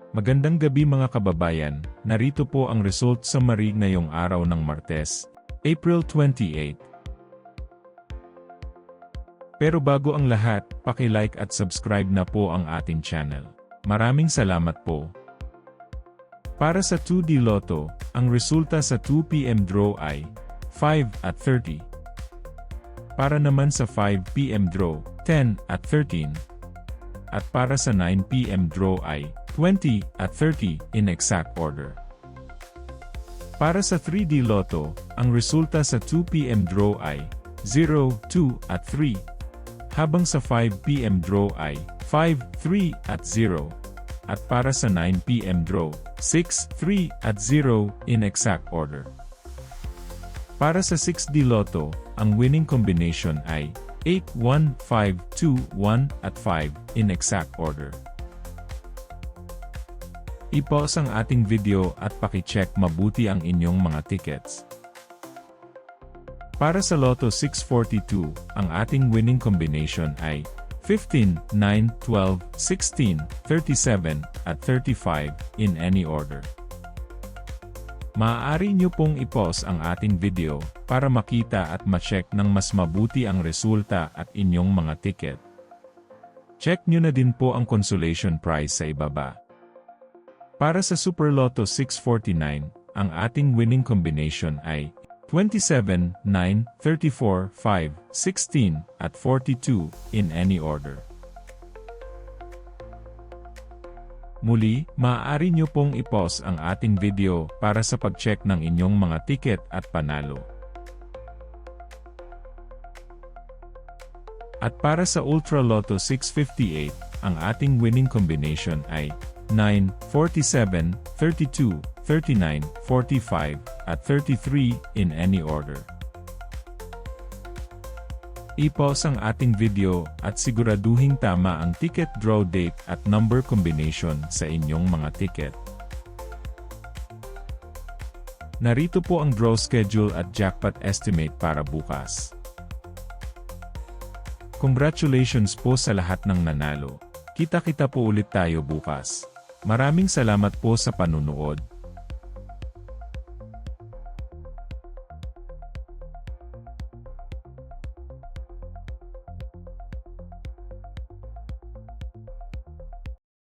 Magandang gabi mga kababayan, narito po ang result summary ngayong araw ng Martes, April 28. Pero bago ang lahat, paki-like at subscribe na po ang ating channel. Maraming salamat po. Para sa 2D Lotto, ang resulta sa 2 PM draw ay 5 at 30. Para naman sa 5 PM draw, 10 at 13. At para sa 9 PM draw ay 20 at 30 in exact order. Para sa 3D Lotto, ang resulta sa 2 PM draw ay 0, 2 at 3. Habang sa 5 PM draw ay 5, 3 at 0. At para sa 9 PM draw, 6, 3 at 0 in exact order. Para sa 6D Lotto, ang winning combination ay 8, 1, 5, 2, 1 at 5 in exact order. I-pause ang ating video at paki-check mabuti ang inyong mga tickets. Para sa Lotto 642, ang ating winning combination ay 15, 9, 12, 16, 37, at 35 in any order. Maaari nyo pong i-pause ang ating video para makita at ma-check ng mas mabuti ang resulta at inyong mga ticket. Check nyo na din po ang consolation prize sa ibaba. Para sa Super Lotto 649, ang ating winning combination ay 27, 9, 34, 5, 16, at 42 in any order. Muli, maaari nyo pong i-pause ang ating video para sa pag-check ng inyong mga ticket at panalo. At para sa Ultra Lotto 658, ang ating winning combination ay 9, 47, 32, 39, 45, at 33 in any order. I-pause ang ating video at siguraduhing tama ang ticket draw date at number combination sa inyong mga ticket. Narito po ang draw schedule at jackpot estimate para bukas. Congratulations po sa lahat ng nanalo. Kita-kita po ulit tayo bukas. Maraming salamat po sa panunood.